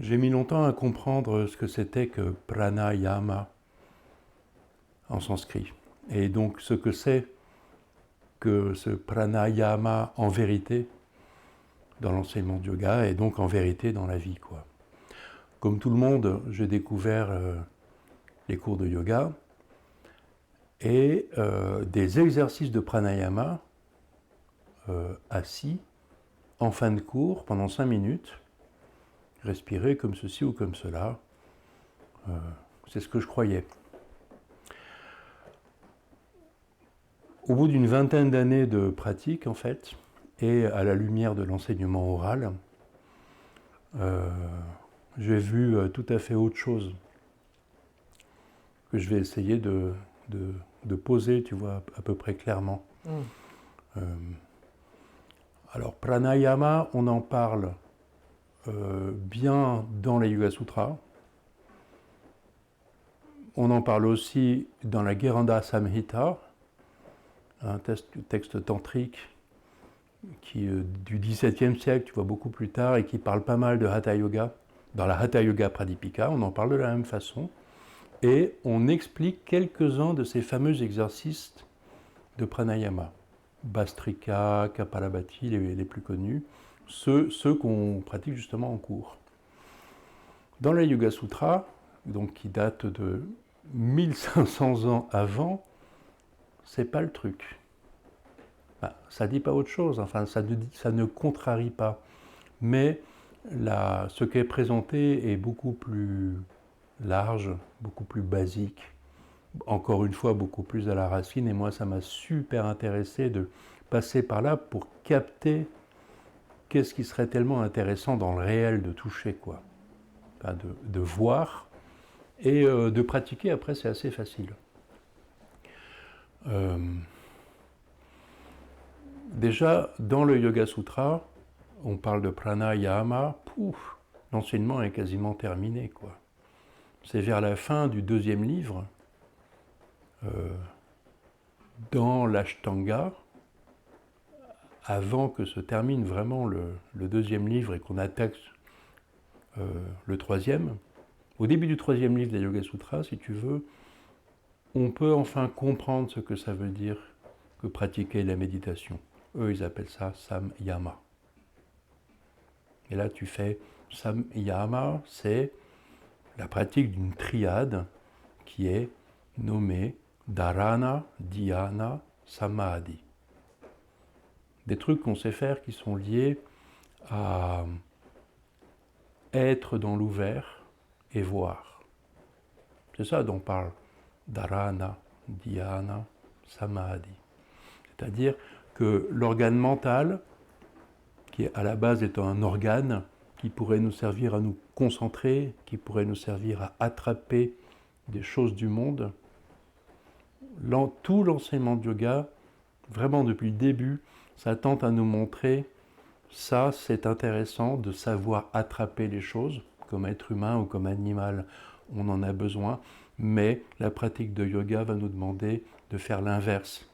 J'ai mis longtemps à comprendre ce que c'était que pranayama en sanskrit. Et donc ce que c'est que ce pranayama en vérité dans l'enseignement de yoga et donc en vérité dans la vie, quoi. Comme tout le monde, j'ai découvert les cours de yoga et des exercices de pranayama assis en fin de cours pendant 5 minutes, respirer comme ceci ou comme cela. C'est ce que je croyais. Au bout d'une vingtaine d'années de pratique, en fait, et à la lumière de l'enseignement oral, j'ai vu tout à fait autre chose que je vais essayer de poser, tu vois, à peu près clairement. Alors, pranayama, on en parle bien dans les Yoga Sutras. On en parle aussi dans la Gheranda Samhita, un texte tantrique qui du XVIIe siècle, tu vois, beaucoup plus tard, et qui parle pas mal de Hatha Yoga. Dans la Hatha Yoga Pradipika, on en parle de la même façon. Et on explique quelques-uns de ces fameux exercices de pranayama. Bastrika, Kapalabhati, les plus connus, ceux qu'on pratique justement en cours. Dans les Yoga Sutras, donc qui datent de 1500 ans avant, c'est pas le truc. Enfin, ça dit pas autre chose, enfin ça ne contrarie pas. Mais ce qui est présenté est beaucoup plus large, beaucoup plus basique, encore une fois beaucoup plus à la racine, et moi ça m'a super intéressé de passer par là pour capter qu'est-ce qui serait tellement intéressant dans le réel de toucher, quoi. Enfin, de voir et de pratiquer. Après c'est assez facile. Déjà dans le Yoga Sutra, on parle de pranayama, l'enseignement est quasiment terminé, quoi. C'est vers la fin du deuxième livre, dans l'Ashtanga, avant que se termine vraiment le deuxième livre et qu'on attaque le troisième. Au début du troisième livre des Yoga Sutras, si tu veux, on peut enfin comprendre ce que ça veut dire que pratiquer la méditation. Eux, ils appellent ça samyama. Et là, tu fais samyama, c'est la pratique d'une triade qui est nommée dharana, dhyana, samadhi. Des trucs qu'on sait faire qui sont liés à être dans l'ouvert et voir. C'est ça dont parle dharana, dhyana, samadhi. C'est-à-dire que l'organe mental, qui à la base est un organe qui pourrait nous servir à nous concentrer, qui pourrait nous servir à attraper des choses du monde, tout l'enseignement de yoga, vraiment depuis le début, ça tente à nous montrer, ça c'est intéressant de savoir attraper les choses, comme être humain ou comme animal, on en a besoin, mais la pratique de yoga va nous demander de faire l'inverse,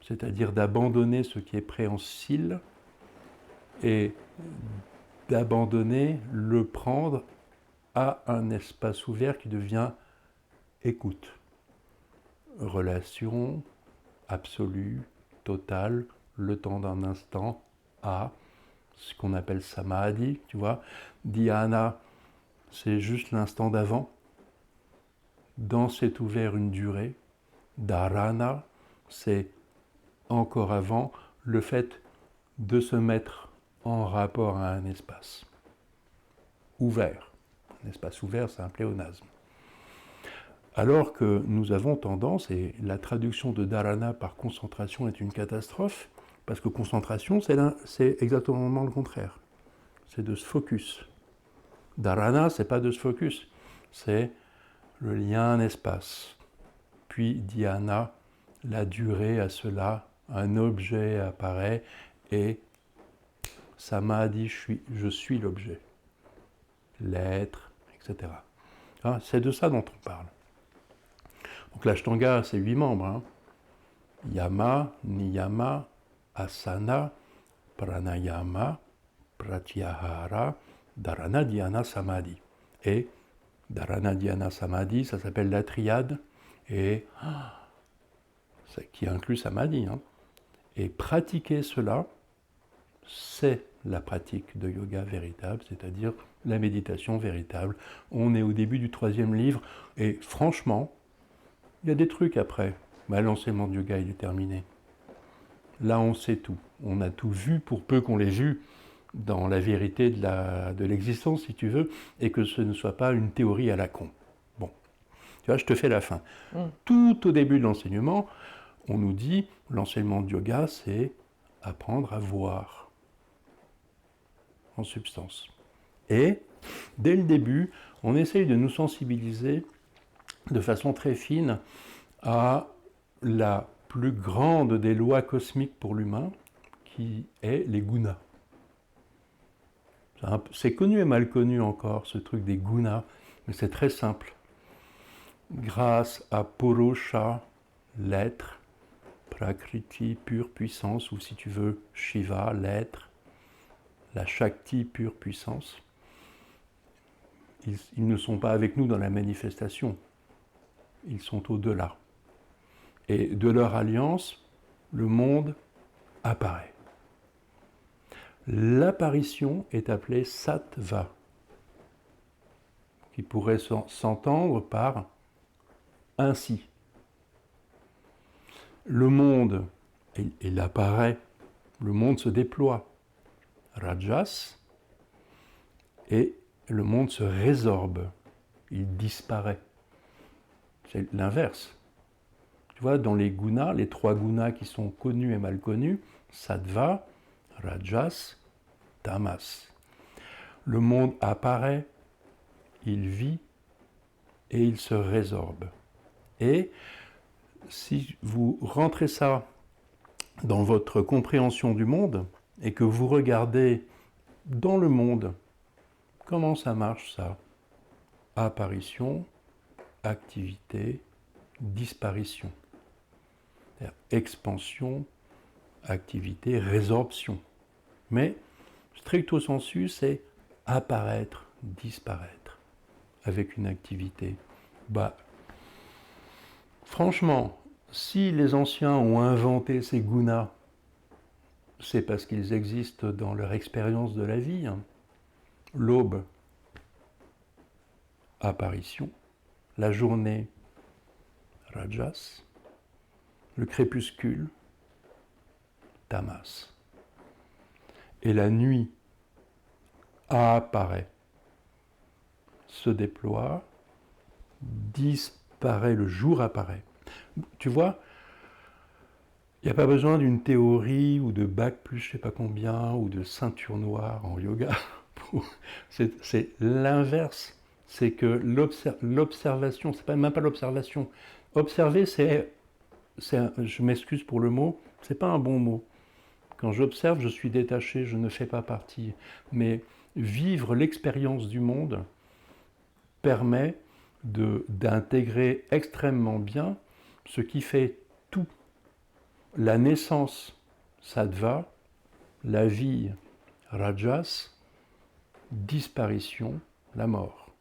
c'est-à-dire d'abandonner ce qui est préhensile et d'abandonner, le prendre à un espace ouvert qui devient écoute, relation absolue, totale, le temps d'un instant à ce qu'on appelle samadhi, tu vois. Dhyana, c'est juste l'instant d'avant. Dans cet ouvert une durée. Dharana, c'est encore avant le fait de se mettre en rapport à un espace ouvert. Un espace ouvert, c'est un pléonasme. Alors que nous avons tendance, et la traduction de dharana par concentration est une catastrophe, parce que concentration, c'est exactement le contraire. C'est de se focus. Dharana, c'est pas de se focus, c'est le lien espace. Puis dhyana, la durée à cela, un objet apparaît et samadhi, je suis l'objet, l'être, etc. Hein, c'est de ça dont on parle. Donc l'Ashtanga, c'est 8 membres. Hein. Yama, Niyama, Asana, Pranayama, Pratyahara, Dharana, Dhyana, Samadhi. Et Dharana, Dhyana, Samadhi, ça s'appelle la triade, et qui inclut Samadhi. Hein. Et pratiquer cela, c'est la pratique de yoga véritable, c'est-à-dire la méditation véritable. On est au début du 3e livre, et franchement, il y a des trucs après. L'enseignement de yoga, il est terminé. Là, on sait tout. On a tout vu, pour peu qu'on l'ait vu, dans la vérité de l'existence, si tu veux, et que ce ne soit pas une théorie à la con. Bon, tu vois, je te fais la fin. Tout au début de l'enseignement, on nous dit, l'enseignement de yoga, c'est apprendre à voir, en substance. Et, dès le début, on essaye de nous sensibiliser de façon très fine à la plus grande des lois cosmiques pour l'humain, qui est les gunas. C'est connu et mal connu encore, ce truc des gunas, mais c'est très simple. Grâce à Purusha, l'être, Prakriti, pure puissance, ou si tu veux, Shiva, l'être, la Shakti, pure puissance, ils ne sont pas avec nous dans la manifestation, ils sont au-delà. Et de leur alliance, le monde apparaît. L'apparition est appelée sattva, qui pourrait s'entendre par ainsi. Le monde, il apparaît, le monde se déploie, rajas, et le monde se résorbe, il disparaît. C'est l'inverse. Tu vois, dans les gunas, les 3 gunas qui sont connus et mal connus, sattva, rajas, tamas. Le monde apparaît, il vit et il se résorbe. Et si vous rentrez ça dans votre compréhension du monde et que vous regardez dans le monde, comment ça marche ça? Apparition, activité, disparition. Expansion, activité, résorption. Mais stricto sensu, c'est apparaître, disparaître, avec une activité. Franchement, si les anciens ont inventé ces gunas, c'est parce qu'ils existent dans leur expérience de la vie. Hein. L'aube, apparition. La journée, rajas. Le crépuscule, tamas. Et la nuit apparaît, se déploie, disparaît, le jour apparaît. Tu vois, il n'y a pas besoin d'une théorie ou de bac plus je ne sais pas combien ou de ceinture noire en yoga. C'est l'inverse. C'est que l'observation, c'est même pas l'observation. Observer, je m'excuse pour le mot, c'est pas un bon mot. Quand j'observe, je suis détaché, je ne fais pas partie. Mais vivre l'expérience du monde permet d'intégrer extrêmement bien ce qui fait tout. La naissance, sattva, la vie, rajas, disparition, la mort.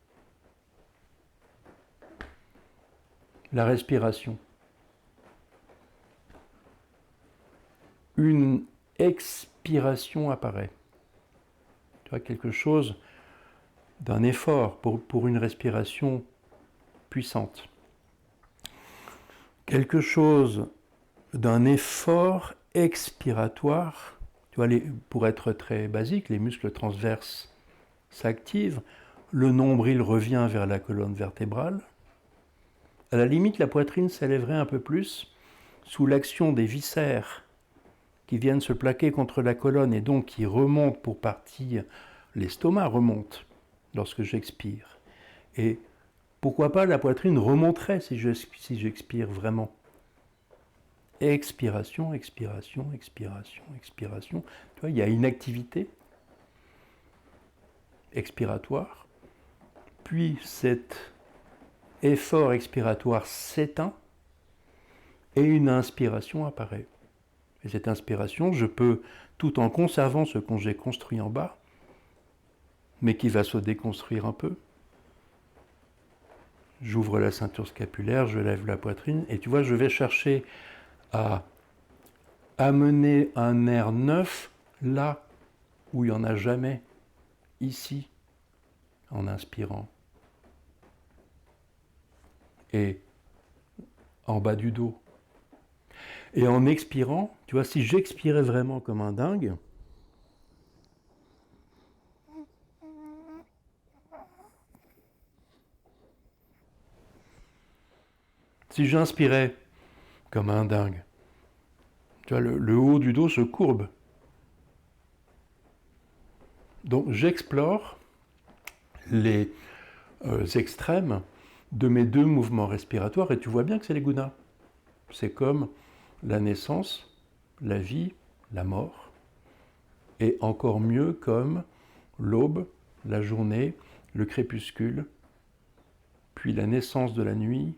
La respiration. Une expiration apparaît. Tu vois, quelque chose d'un effort pour une respiration puissante. Quelque chose d'un effort expiratoire. Tu vois, pour être très basique, les muscles transverses s'activent, le nombril revient vers la colonne vertébrale. À la limite, la poitrine s'élèverait un peu plus sous l'action des viscères qui viennent se plaquer contre la colonne et donc qui remontent pour partie, l'estomac remonte lorsque j'expire. Et pourquoi pas la poitrine remonterait si j'expire vraiment. Expiration, expiration, expiration, expiration. Tu vois, il y a une activité expiratoire, puis cet effort expiratoire s'éteint et une inspiration apparaît. Et cette inspiration, je peux, tout en conservant ce que j'ai construit en bas, mais qui va se déconstruire un peu. J'ouvre la ceinture scapulaire, je lève la poitrine, et tu vois, je vais chercher à amener un air neuf là où il n'y en a jamais, ici, en inspirant. Et en bas du dos. Et en expirant, tu vois, si j'expirais vraiment comme un dingue, si j'inspirais comme un dingue, tu vois, le haut du dos se courbe. Donc j'explore les extrêmes de mes deux mouvements respiratoires et tu vois bien que c'est les gunas. C'est comme la naissance, la vie, la mort, et encore mieux comme l'aube, la journée, le crépuscule, puis la naissance de la nuit,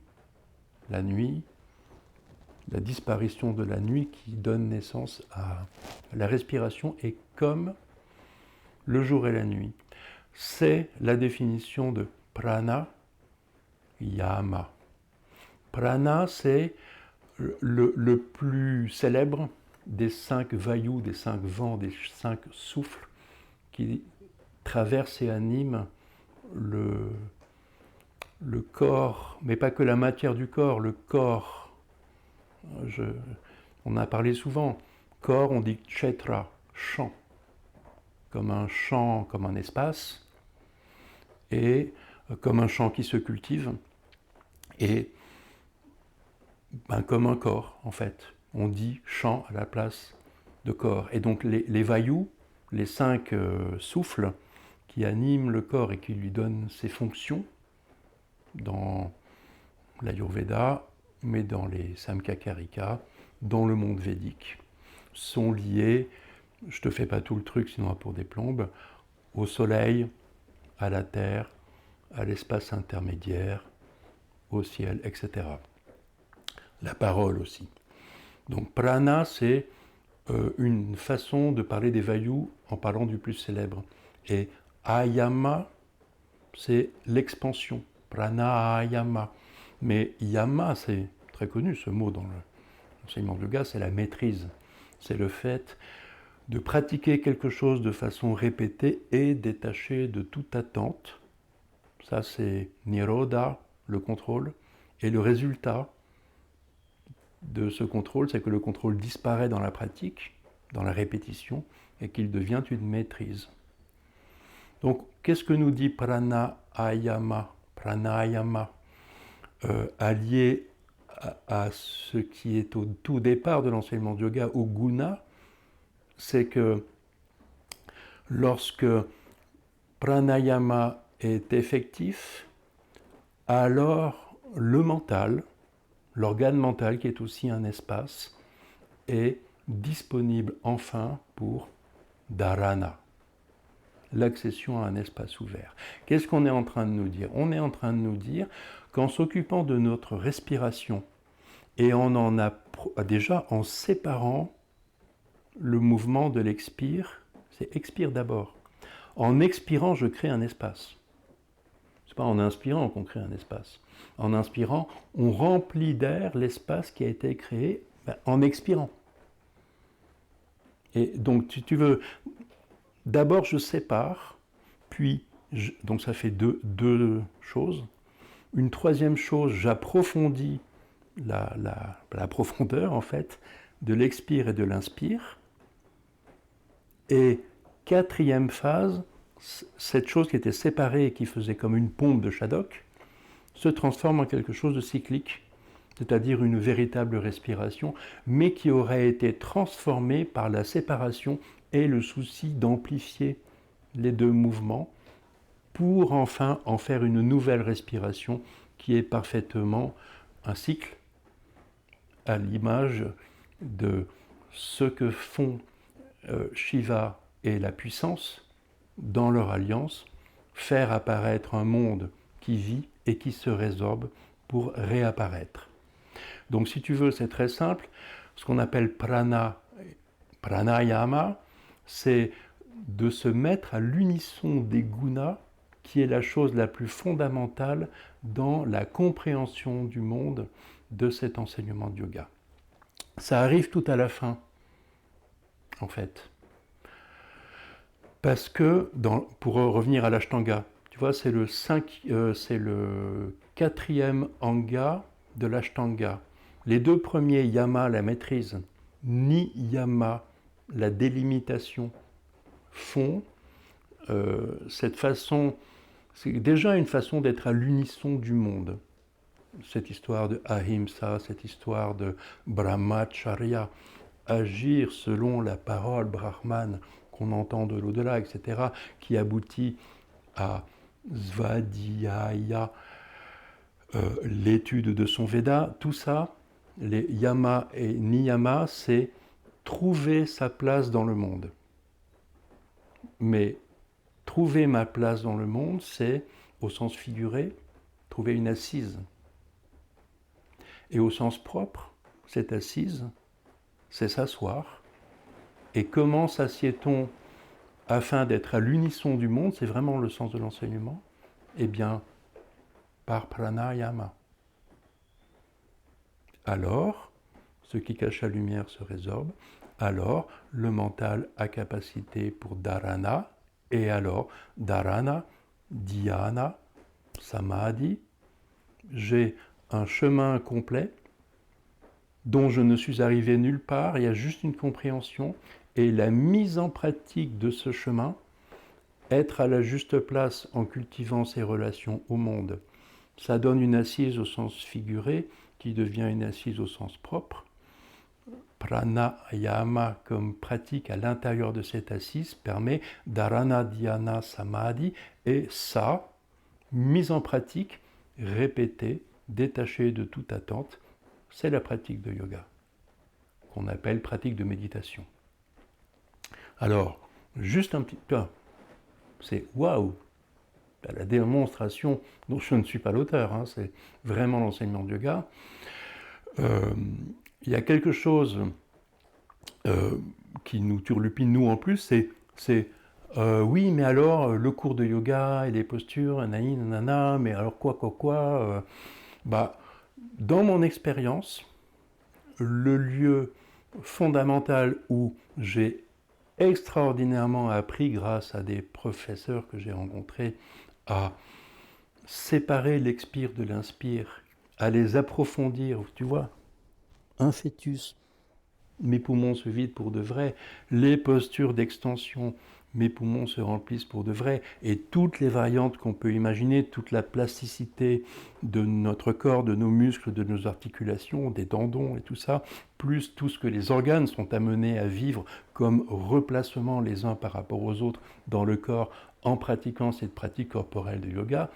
la disparition de la nuit qui donne naissance à la respiration est comme le jour et la nuit. C'est la définition de prana yama. Prana, c'est le plus célèbre des 5 vayus, des 5 vents, des 5 souffles qui traversent et animent le corps, mais pas que la matière du corps, le corps. On a parlé souvent. Corps, on dit kshetra, champ. Comme un champ, comme un espace, et comme un champ qui se cultive, et comme un corps, en fait. On dit champ à la place de corps. Et donc les vayus, les 5 souffles qui animent le corps et qui lui donnent ses fonctions, dans l'Ayurveda, mais dans les Samkhya-Karika, dans le monde védique, sont liés, je ne te fais pas tout le truc sinon pour des plombes, au soleil, à la terre, à l'espace intermédiaire, au ciel, etc. La parole aussi. Donc prana, c'est une façon de parler des vayus en parlant du plus célèbre. Et ayama, c'est l'expansion. Prana ayama. Mais yama, c'est très connu ce mot dans l'enseignement de yoga, c'est la maîtrise. C'est le fait de pratiquer quelque chose de façon répétée et détachée de toute attente. Ça, c'est nirodha, le contrôle. Et le résultat de ce contrôle, c'est que le contrôle disparaît dans la pratique, dans la répétition, et qu'il devient une maîtrise. Donc, qu'est-ce que nous dit pranayama? Pranayama, allié à ce qui est au tout départ de l'enseignement de yoga, au guna, c'est que lorsque pranayama est effectif, alors le mental, l'organe mental qui est aussi un espace, est disponible enfin pour dharana, l'accession à un espace ouvert. Qu'est-ce qu'on est en train de nous dire? On est en train de nous dire qu'en s'occupant de notre respiration et déjà en séparant le mouvement de l'expire, c'est expire d'abord. En expirant, je crée un espace. C'est pas en inspirant qu'on crée un espace. En inspirant, on remplit d'air l'espace qui a été créé en expirant. Et donc, si tu veux, d'abord je sépare, puis, donc ça fait deux choses. Une troisième chose, j'approfondis la profondeur, en fait, de l'expire et de l'inspire. Et quatrième phase, cette chose qui était séparée et qui faisait comme une pompe de Shadok se transforme en quelque chose de cyclique, c'est-à-dire une véritable respiration, mais qui aurait été transformée par la séparation et le souci d'amplifier les deux mouvements pour enfin en faire une nouvelle respiration qui est parfaitement un cycle à l'image de ce que font Shiva et la puissance dans leur alliance, faire apparaître un monde qui vit et qui se résorbe pour réapparaître. Donc si tu veux, c'est très simple. Ce qu'on appelle pranayama, c'est de se mettre à l'unisson des gunas, qui est la chose la plus fondamentale dans la compréhension du monde de cet enseignement de yoga. Ça arrive tout à la fin, en fait. Parce que, pour revenir à l'Ashtanga, tu vois, c'est le 4e anga de l'Ashtanga. Les 2 premiers, yama, la maîtrise, niyama, la délimitation, font cette façon, c'est déjà une façon d'être à l'unisson du monde. Cette histoire de ahimsa, cette histoire de brahmacharya, agir selon la parole brahmane qu'on entend de l'au-delà, etc., qui aboutit à svadhyaya, l'étude de son Veda, tout ça, les yama et niyama, c'est trouver sa place dans le monde. Mais trouver ma place dans le monde, c'est, au sens figuré, trouver une assise. Et au sens propre, cette assise, c'est s'asseoir. Et comment s'assied-on afin d'être à l'unisson du monde, c'est vraiment le sens de l'enseignement, eh bien, par pranayama. Alors, ce qui cache la lumière se résorbe, alors le mental a capacité pour dharana, et alors dharana, dhyana, samadhi, j'ai un chemin complet dont je ne suis arrivé nulle part, il y a juste une compréhension, et la mise en pratique de ce chemin, être à la juste place en cultivant ses relations au monde, ça donne une assise au sens figuré qui devient une assise au sens propre. Pranayama comme pratique à l'intérieur de cette assise permet dharana, dhyana, samadhi, et ça, mise en pratique, répétée, détachée de toute attente, c'est la pratique de yoga, qu'on appelle pratique de méditation. Alors, juste un petit peu, c'est waouh, la démonstration dont je ne suis pas l'auteur, hein, c'est vraiment l'enseignement de yoga. Il y a quelque chose qui nous turlupine, nous en plus, c'est oui, mais alors le cours de yoga et les postures, nanani, nanana, mais alors quoi, dans mon expérience, le lieu fondamental où j'ai extraordinairement appris, grâce à des professeurs que j'ai rencontrés, à séparer l'expire de l'inspire, à les approfondir, tu vois, un fœtus, mes poumons se vident pour de vrai, les postures d'extension, mes poumons se remplissent pour de vrai, et toutes les variantes qu'on peut imaginer, toute la plasticité de notre corps, de nos muscles, de nos articulations, des tendons et tout ça, plus tout ce que les organes sont amenés à vivre comme replacement les uns par rapport aux autres dans le corps en pratiquant cette pratique corporelle de yoga,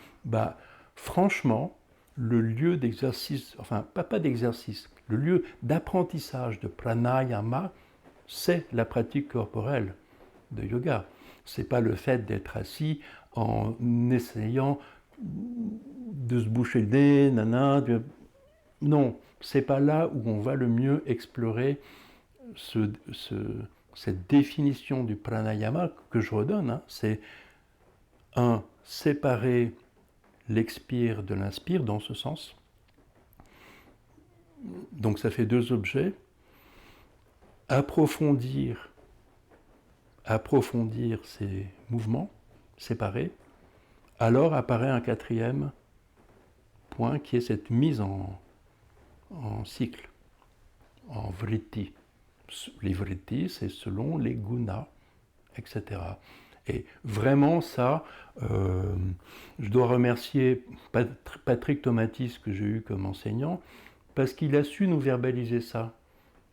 franchement, le lieu d'exercice, enfin pas d'exercice, le lieu d'apprentissage de pranayama, c'est la pratique corporelle de yoga. C'est pas le fait d'être assis en essayant de se boucher le nez, non, c'est pas là où on va le mieux explorer cette définition du pranayama que je redonne, hein, c'est séparer l'expire de l'inspire dans ce sens. Donc ça fait 2 objets. Approfondir ces mouvements séparés. Alors apparaît un 4e point qui est cette mise en cycle, en vritti. Les vrittis, c'est selon les gunas, etc. Et vraiment ça, je dois remercier Patrick Tomatis que j'ai eu comme enseignant, parce qu'il a su nous verbaliser ça,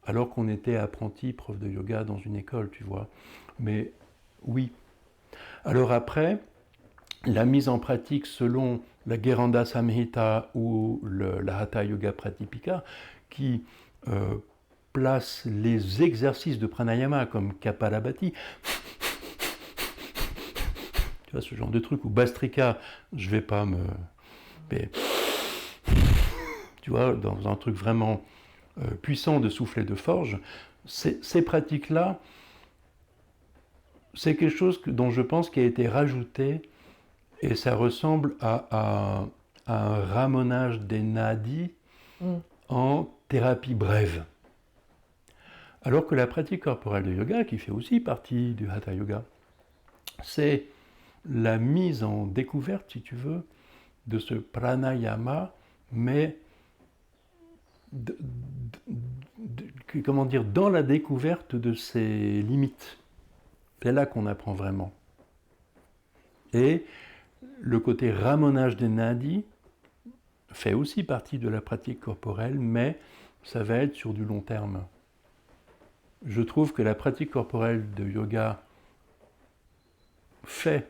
alors qu'on était apprenti prof de yoga dans une école, tu vois. Mais oui. Alors après, la mise en pratique selon la Gheranda Samhita ou la Hatha Yoga Pratipika, qui place les exercices de pranayama comme Kapalabhati, tu vois, ce genre de truc, ou Bastrika, je vais pas me... Mais, tu vois, dans un truc vraiment puissant de soufflet de forge, ces pratiques-là c'est quelque chose dont je pense qui a été rajouté, et ça ressemble à un ramonage des nadis en thérapie brève. Alors que la pratique corporelle de yoga, qui fait aussi partie du Hatha Yoga, c'est la mise en découverte, si tu veux, de ce pranayama, mais comment dire, dans la découverte de ses limites. C'est là qu'on apprend vraiment. Et le côté ramonage des nadis fait aussi partie de la pratique corporelle, mais ça va être sur du long terme. Je trouve que la pratique corporelle de yoga fait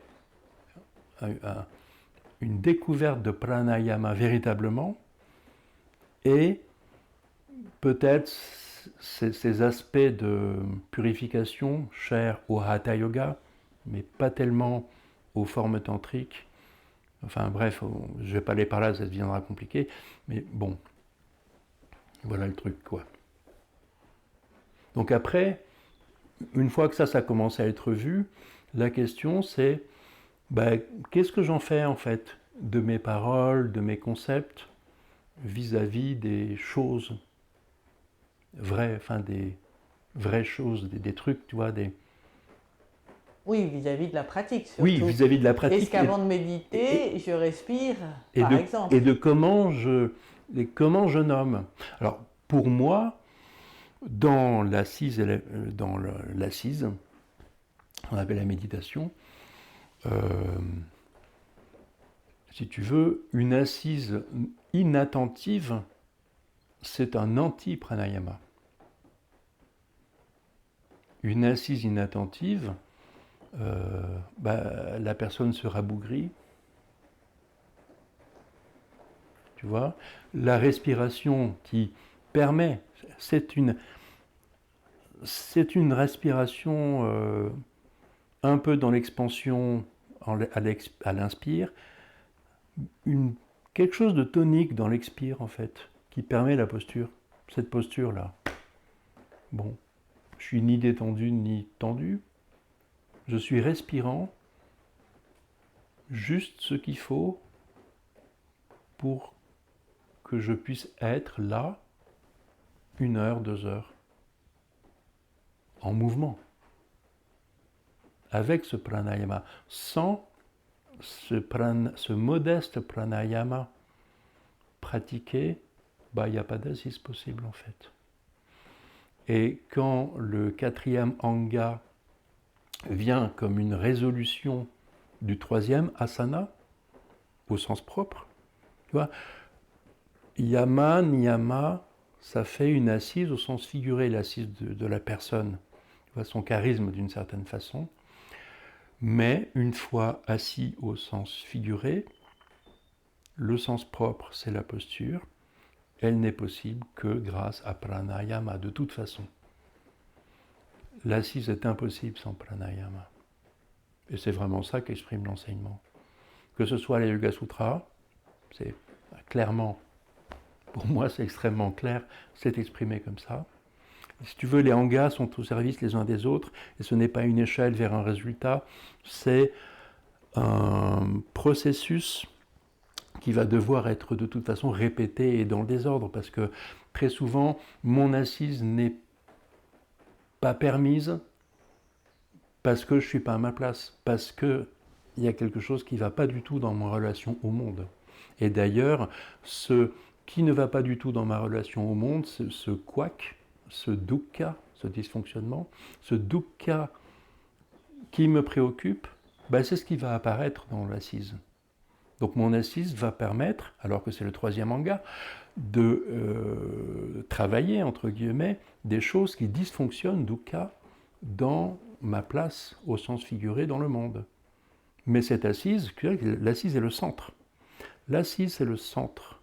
une découverte de pranayama véritablement, et peut-être ces aspects de purification chers au Hatha Yoga, mais pas tellement aux formes tantriques. Enfin bref, je ne vais pas aller par là, ça deviendra compliqué, mais bon, voilà le truc, quoi. Donc après, une fois que ça commence à être vu, la question c'est, qu'est-ce que j'en fais en fait de mes paroles, de mes concepts, vis-à-vis des choses vraies, enfin des vraies choses, des trucs, tu vois, des... Oui, vis-à-vis de la pratique surtout. Oui, vis-à-vis de la pratique. Est-ce qu'avant de méditer, je respire, par exemple? Et de comment je nomme. Alors, pour moi, dans l'assise, on appelle la méditation, si tu veux, une assise inattentive, c'est un anti-pranayama. Une assise inattentive, la personne se rabougrit, tu vois. La respiration qui permet, c'est une respiration un peu dans l'expansion à l'inspire, quelque chose de tonique dans l'expire en fait, qui permet la posture, cette posture-là. Bon, je suis ni détendu ni tendu, je suis respirant, juste ce qu'il faut pour que je puisse être là 1 heure, 2 heures, en mouvement, avec ce pranayama, sans ce modeste pranayama pratiqué, il n'y a pas d'assise possible en fait. Et quand le 4e anga vient comme une résolution du 3e asana, au sens propre, tu vois, yama, niyama, ça fait une assise au sens figuré, l'assise de la personne, tu vois, son charisme d'une certaine façon. Mais une fois assis au sens figuré, le sens propre, c'est la posture. Elle n'est possible que grâce à pranayama, de toute façon. L'assise est impossible sans pranayama. Et c'est vraiment ça qu'exprime l'enseignement. Que ce soit les Yoga Sutras, c'est clairement, pour moi c'est extrêmement clair, c'est exprimé comme ça. Si tu veux, les angas sont au service les uns des autres, et ce n'est pas une échelle vers un résultat, c'est un processus qui va devoir être de toute façon répété et dans le désordre, parce que très souvent, mon assise n'est pas permise parce que je ne suis pas à ma place, parce qu'il y a quelque chose qui ne va pas du tout dans ma relation au monde. Et d'ailleurs, ce qui ne va pas du tout dans ma relation au monde, ce couac, ce dukkha, ce dysfonctionnement, ce dukkha qui me préoccupe, c'est ce qui va apparaître dans l'assise. Donc mon assise va permettre, alors que c'est le 3e anga, de travailler, entre guillemets, des choses qui dysfonctionnent, dukkha, dans ma place, au sens figuré, dans le monde. Mais cette assise, l'assise est le centre. L'assise, c'est le centre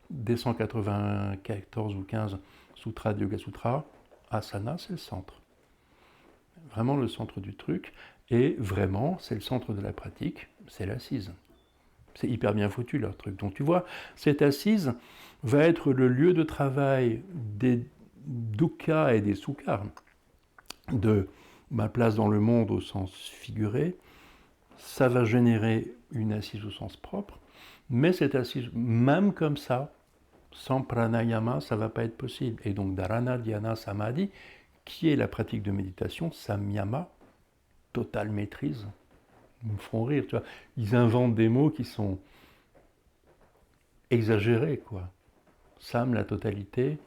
des 194 ou 15 sutras de Yoga Sutra. Asana, c'est le centre. Vraiment le centre du truc. Et vraiment, c'est le centre de la pratique, c'est l'assise. C'est hyper bien foutu leur truc. Donc tu vois, cette assise va être le lieu de travail des dukkhas et des sukhas, de ma place dans le monde au sens figuré, ça va générer une assise au sens propre, mais cette assise, même comme ça, sans pranayama, ça ne va pas être possible. Et donc dharana, dhyana, samadhi, qui est la pratique de méditation, samyama, totale maîtrise. Ils me font rire, tu vois. Ils inventent des mots qui sont exagérés, quoi. Sam, la totalité,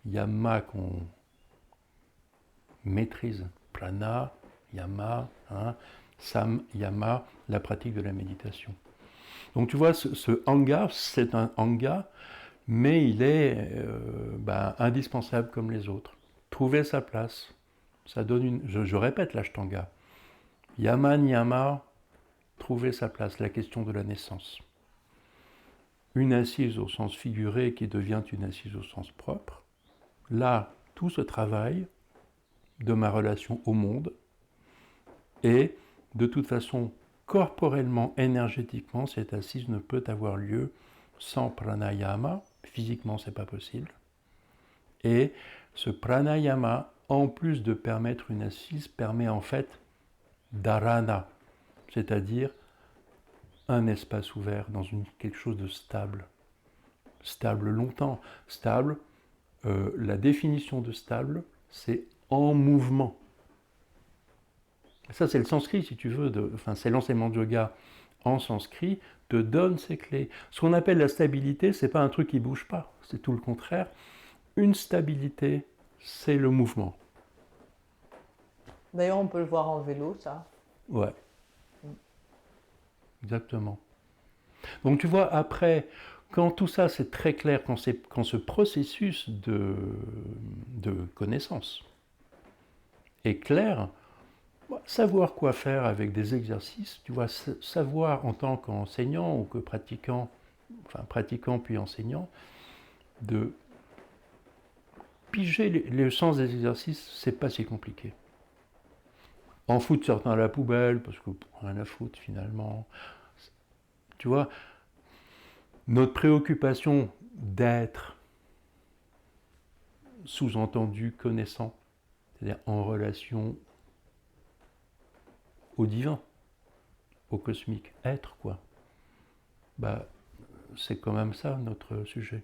yama qu'on maîtrise, prana, yama, hein, sam, yama, la pratique de la méditation. Donc tu vois, ce anga, c'est un anga, mais il est indispensable comme les autres. Trouver sa place, ça donne une... Je répète l'ashtanga. Yama, niyama, trouver sa place, la question de la naissance. Une assise au sens figuré qui devient une assise au sens propre. Là, tout ce travail de ma relation au monde et de toute façon, corporellement, énergétiquement, cette assise ne peut avoir lieu sans pranayama. Physiquement, c'est pas possible. Et ce pranayama, en plus de permettre une assise, permet en fait dharana, c'est-à-dire un espace ouvert dans quelque chose de stable. Stable longtemps. Stable, la définition de stable, c'est en mouvement. Ça, c'est le sanskrit, si tu veux. C'est l'enseignement de yoga en sanskrit, te donne ces clés. Ce qu'on appelle la stabilité, c'est pas un truc qui bouge pas, c'est tout le contraire. Une stabilité, c'est le mouvement. D'ailleurs, on peut le voir en vélo, ça. Ouais. Exactement. Donc tu vois, après, quand tout ça c'est très clair, quand ce processus de connaissance est clair, savoir quoi faire avec des exercices, tu vois, savoir en tant qu'enseignant ou que pratiquant, enfin pratiquant puis enseignant, de piger le sens des exercices, c'est pas si compliqué. En foutre certains à la poubelle, parce que rien à foutre finalement. Tu vois, notre préoccupation d'être sous-entendu connaissant, c'est-à-dire en relation au divin, au cosmique, être quoi. C'est quand même ça notre sujet.